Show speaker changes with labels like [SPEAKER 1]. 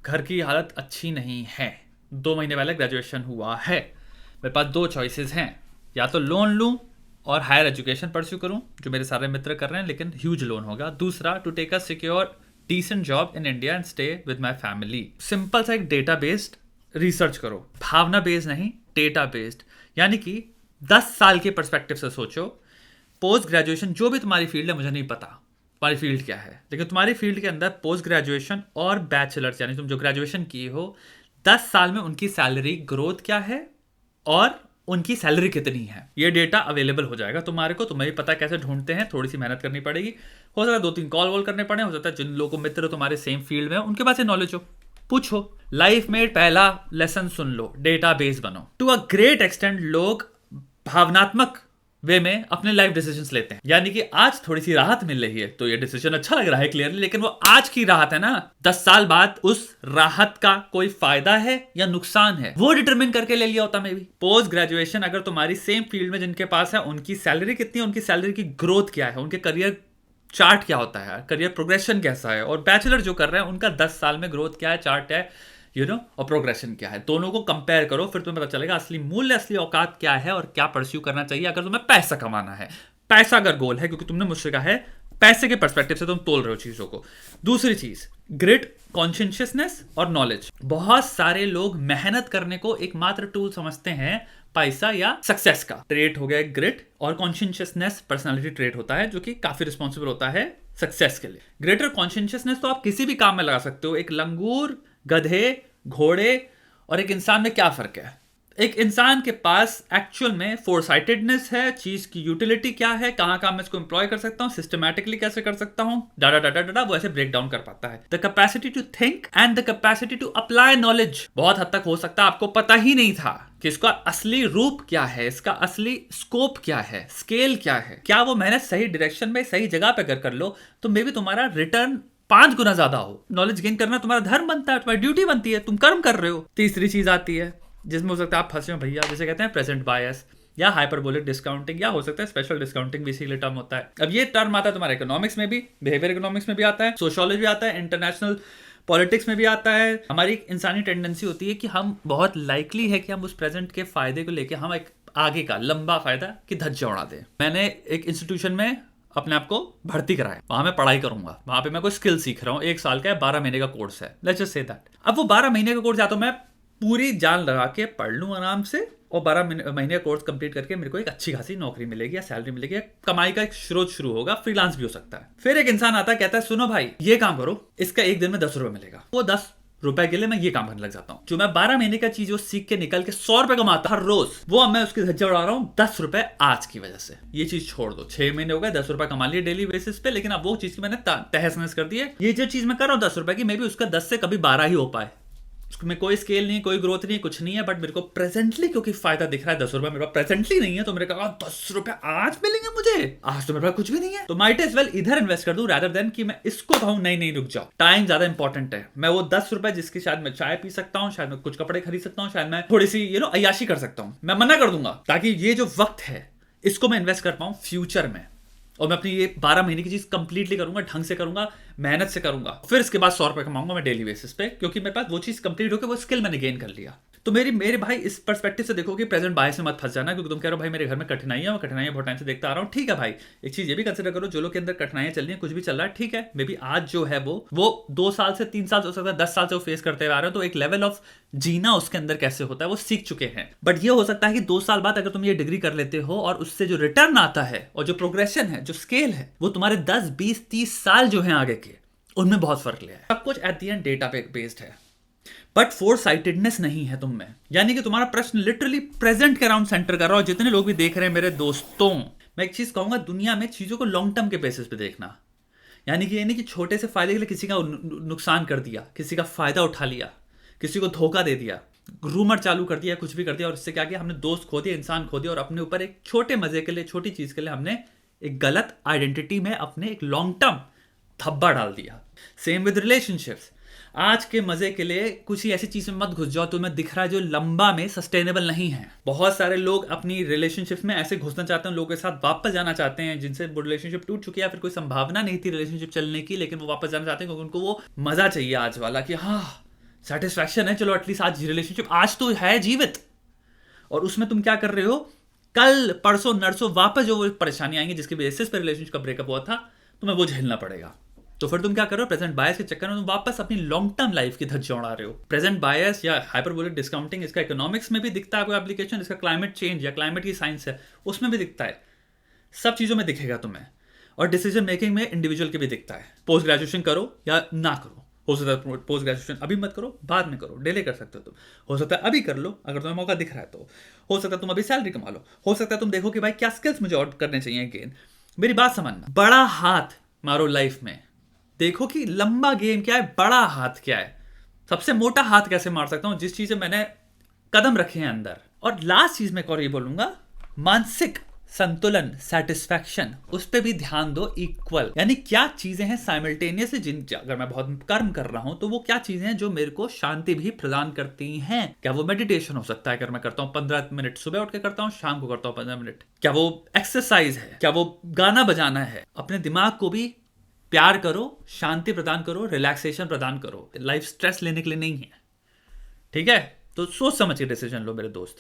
[SPEAKER 1] घर की हालत अच्छी नहीं है, 2 महीने पहले ग्रेजुएशन हुआ है, मेरे पास दो चॉइसेस हैं, या तो लोन लूँ और हायर एजुकेशन परस्यू करूँ जो मेरे सारे मित्र कर रहे हैं लेकिन ह्यूज लोन होगा। दूसरा, to take a secure decent job in India and stay with my family. Simple सा एक डेटा बेस्ड रिसर्च करो, भावना बेस्ड नहीं, डेटा बेस्ड। यानी कि 10 साल के परस्पेक्टिव से सोचो। पोस्ट ग्रेजुएशन जो भी तुम्हारी फील्ड है, मुझे नहीं पता तुम्हारी फील्ड क्या है, लेकिन तुम्हारी फील्ड के अंदर पोस्ट ग्रेजुएशन और बैचलर्स यानी तुम जो ग्रेजुएशन किए हो, 10 साल में उनकी सैलरी ग्रोथ क्या है और उनकी सैलरी कितनी है, ये डेटा अवेलेबल हो जाएगा तुम्हारे को। तुम्हें भी पता है कैसे ढूंढते हैं, थोड़ी सी मेहनत करनी पड़ेगी, हो सकता है 2-3 कॉल वॉल करने पड़े, हो सकता है जिन लोगों को मित्र तुम्हारे सेम फील्ड में उनके पास नॉलेज हो, पूछो। लाइफ में पहला लेसन सुन लो, डेटा बेस बनो। टू अ ग्रेट एक्सटेंट लोग भावनात्मक वे में अपने लाइफ डिसीजंस लेते हैं, यानी कि आज थोड़ी सी राहत मिल रही है तो ये डिसीजन अच्छा लग रहा है क्लियरली, लेकिन वो आज की राहत है ना, 10 साल बाद उस राहत का कोई फायदा है या नुकसान है वो डिटरमिन करके ले लिया होता। मैं भी पोस्ट ग्रेजुएशन अगर तुम्हारी सेम फील्ड में जिनके पास है उनकी सैलरी कितनी है, उनकी सैलरी की ग्रोथ क्या है, उनके करियर चार्ट क्या होता है, करियर प्रोग्रेशन कैसा है, और बैचलर जो कर रहे हैं उनका 10 साल में ग्रोथ क्या है, चार्ट है, और प्रोग्रेशन क्या है, दोनों को कंपेयर करो, फिर तुम्हें पता चलेगा असली मूल्य, असली औकात क्या है और क्या परस्यू करना चाहिए अगर तुम्हें पैसा कमाना है। पैसा अगर गोल है, क्योंकि तुमने मुझसे कहा है पैसे के पर्सपेक्टिव से तुम तोल रहे हो चीजों को। दूसरी चीज, ग्रिट, कॉन्शियसनेस और नॉलेज। बहुत सारे लोग मेहनत करने को एकमात्र टूल समझते हैं पैसा या सक्सेस का। ट्रेट हो गया ग्रिट, और कॉन्शियसनेस पर्सनालिटी ट्रेट होता है जो कि काफी रिस्पॉन्सिबल होता है सक्सेस के लिए। ग्रिट और कॉन्शियसनेस तो आप किसी भी काम में लगा सकते हो। एक लंगूर, गधे, घोड़े और एक इंसान में क्या फर्क है? एक इंसान के पास एक्चुअल में फोरसाइटेडनेस है, चीज की यूटिलिटी क्या है, कहां मैं इसको एम्प्लॉय कर सकता हूं, सिस्टमेटिकली कैसे कर सकता हूं, डाटा डाटा डाटा, वो ऐसे ब्रेक डाउन कर पाता है। The capacity to think and the capacity to apply knowledge. बहुत हद तक हो सकता है आपको पता ही नहीं था कि इसका असली रूप क्या है, इसका असली स्कोप क्या है, स्केल क्या है। क्या वो मेहनत सही डायरेक्शन में, सही जगह पे अगर कर लो तो मे बी तुम्हारा रिटर्न 5 गुना ज्यादा हो। नॉलेज गेन करना तुम्हारा धर्म बनता है, तुम्हारी ड्यूटी बनती है, तुम कर्म कर रहे हो। तीसरी चीज आती है जिसमें हो सकता है आप फंसे हो भैया, जिसे कहते हैं प्रेजेंट बायस या हाइपरबोलिक डिस्काउंटिंग, या हो सकता है स्पेशल डिस्काउंटिंग भी इसीलिए टर्म होता है। अब ये टर्म आता है तुम्हारे इकोनॉमिक्स में भी, बिहेवियर इकोनॉमिक्स में भी आता है, सोशियोलॉजी भी आता है, इंटरनेशनल पॉलिटिक्स में भी आता है। हमारी इंसानी टेंडेंसी होती है कि हम बहुत लाइकली है कि हम उस प्रेजेंट के फायदे को लेके हम एक आगे का लंबा फायदा की धज्जियां उड़ा दें। मैंने एक इंस्टीट्यूशन में अपने आप को भर्ती कराया, वहां मैं पढ़ाई करूंगा, वहां पे मैं कोई स्किल सीख रहा हूँ, 1 साल का है, 12 महीने का कोर्स है, लेट्स जस्ट से दैट। अब वो 12 महीने का कोर्स या तो मैं पूरी जान लगा के पढ़ लूं आराम से, और 12 महीने का कोर्स कंप्लीट करके मेरे को एक अच्छी खासी नौकरी मिलेगी या सैलरी मिलेगी, या कमाई का एक स्रोत शुरू होगा, फ्रीलांस भी हो सकता है। फिर एक इंसान आता है, कहता है सुनो भाई ये काम करो, इसका एक दिन में 10 रुपए मिलेगा। वो 10 रुपए के लिए मैं ये काम करने लग जाता हूँ। जो मैं 12 महीने का चीज वो सीख के निकल के 100 रुपए कमाता हर रोज, वो अब मैं उसकी धज्जियां उड़ा रहा हूँ 10 रुपए आज की वजह से। ये चीज छोड़ दो, 6 महीने हो गए, 10 रुपए कमा लिए डेली बेसिस पे, लेकिन अब वो चीज की मैंने तहस नहस कर दी है। ये जो चीज मैं कर रहा हूँ 10 रुपए की, मे बी उसका 10 से कभी 12 ही हो पाए, उसमें कोई स्केल नहीं, कोई ग्रोथ नहीं, कुछ नहीं है, बट मेरे को प्रेजेंटली क्योंकि फायदा दिख रहा है, 10 रुपए मेरे पास प्रेजेंटली नहीं है, तो मेरे कहा 10 रुपए आज मिलेंगे मुझे, आज तो मेरे पास कुछ भी नहीं है, तो माइट एज वेल इधर इन्वेस्ट कर दूं रादर देन कि मैं इसको कहूं नहीं रुक जाओ, टाइम ज्यादा इंपॉर्टेंट है। मैं वो 10 रुपए जिसकी शायद मैं चाय पी सकता हूँ, शायद मैं कुछ कपड़े खरीद सकता हूँ, शायद मैं थोड़ी सी अय्याशी कर सकता हूँ, मैं मना कर दूंगा, ताकि ये जो वक्त है इसको मैं इन्वेस्ट कर पाऊं फ्यूचर में, और मैं अपनी ये 12 महीने की चीज कंप्लीटली करूंगा, ढंग से करूंगा, मेहनत से करूंगा, फिर इसके बाद 100 रुपए कमाऊंगा मैं डेली बेसिस पे, क्योंकि मेरे पास वो चीज कंप्लीट होकर वो स्किल मैंने गेन कर लिया। तो मेरे भाई इस पर्सपेक्टिव से देखो कि प्रेजेंट बायस में मत फंस जाना, क्योंकि तुम कह रहे हो भाई मेरे घर में कठिनाइयां, मैं कठिनाइयां बहुत टाइम से देखता आ रहा हूं। ठीक है भाई, एक चीज ये भी कंसिडर करो, जो लोग के अंदर कठिनाइयां चल रही हैं, कुछ भी चल रहा है, ठीक है, मे बी आज जो है वो 2 साल से 3 साल से हो सकता है 10 साल से वो फेस करते आ रहे हो, तो एक लेवल ऑफ जीना उसके अंदर कैसे होता है वो सीख चुके हैं। बट ये हो सकता है कि 2 साल बाद अगर तुम ये डिग्री कर लेते हो और उससे जो रिटर्न आता है और जो प्रोग्रेशन है, जो स्केल है, वो तुम्हारे 10, 20, 30 साल जो है आगे के, उनमें बहुत फर्क ले आया। सब कुछ एट द एंड डेटा पे बेस्ड है, बट फोर साइटेडनेस नहीं है तुम में। यानी कि तुम्हारा प्रश्न लिटरली प्रेजेंट के अराउंड सेंटर कर रहा हो। जितने लोग भी देख रहे हैं मेरे दोस्तों, मैं एक चीज कहूंगा, दुनिया में चीजों को लॉन्ग टर्म के बेसिस पे देखना। यानी कि ये नहीं कि छोटे से फायदे के लिए किसी का नुकसान कर दिया, किसी का फायदा उठा लिया, किसी को धोखा दे दिया, रूमर चालू कर दिया, कुछ भी कर दिया, और इससे क्या किया, हमने दोस्त खो दिया, इंसान खो दिया, और अपने ऊपर एक छोटे मजे के लिए, छोटी चीज के लिए हमने एक गलत आइडेंटिटी में अपने एक लॉन्ग टर्म धब्बा डाल दिया। Same with relationships. आज के मजे के लिए कुछ ही ऐसी चीज में मत घुस जाओ तुम्हें दिख रहा है जो लंबा में सस्टेनेबल नहीं है। बहुत सारे लोग अपनी रिलेशनशिप में ऐसे घुसना चाहते हैं, लोगों के साथ वापस जाना चाहते हैं जिनसे रिलेशनशिप टूट चुकी है, फिर कोई संभावना नहीं थी रिलेशनशिप चलने की, लेकिन वो वापस जाना चाहते हैं क्योंकि उनको वो मजा चाहिए आज वाला, कि हाँ सेटिस्फैक्शन है, चलो एटलीस्ट आज रिलेशनशिप आज तो है जीवित, और उसमें तुम क्या कर रहे हो, कल परसों नरसों वापस जो वो परेशानी आएंगी जिसके बेसिस पे रिलेशनशिप का ब्रेकअप हुआ था, तुम्हें वो झेलना पड़ेगा। तो फिर तुम क्या कर रहे हो, प्रेजेंट बायस के चक्कर में तुम वापस अपनी लॉन्ग टर्म लाइफ की धज्जियां उड़ा रहे हो। प्रेजेंट बायस या हाइपरबोलिक डिस्काउंटिंग, इसका इकोनॉमिक्स में भी दिखता है आपको एप्लीकेशन, इसका क्लाइमेट चेंज या क्लाइमेट की साइंस है उसमें भी दिखता है, सब चीजों में दिखेगा तुम्हें। और डिसीजन मेकिंग में इंडिविजुअल के भी दिखता है। पोस्ट ग्रेजुएशन करो या ना करो, हो सकता है पोस्ट ग्रेजुएशन अभी मत करो, बाद में करो, डिले कर सकते हो तुम, हो सकता है अभी कर लो अगर तुम्हें मौका दिख रहा है तो, हो सकता है तुम अभी सैलरी कमा लो, हो सकता है तुम देखो कि भाई क्या स्किल्स मुझे और करने चाहिए गेन। मेरी बात समझना, बड़ा हाथ मारो लाइफ में, देखो कि लंबा गेम क्या है, बड़ा हाथ क्या है, सबसे मोटा हाथ कैसे मार सकता हूं, जिस चीज से मैंने कदम रखे हैं अंदर। और लास्ट चीज मैं एक और ये बोलूंगा, मानसिक संतुलन, सेटिस्फैक्शन, उस पर भी ध्यान दो इक्वल। यानी क्या चीजें हैं साइमल्टेनियस, जिन अगर मैं बहुत कर्म कर रहा हूं तो वो क्या चीजें हैं जो मेरे को शांति भी प्रदान करती हैं। क्या वो मेडिटेशन हो सकता है, अगर मैं करता हूं 15 मिनट सुबह उठ के करता हूं, शाम को करता हूं 15 मिनट। क्या वो एक्सरसाइज है, क्या वो गाना बजाना है। अपने दिमाग को भी प्यार करो, शांति प्रदान करो, रिलैक्सेशन प्रदान करो। लाइफ स्ट्रेस लेने के लिए नहीं है, ठीक है। तो सोच समझ के डिसीजन लो मेरे दोस्त।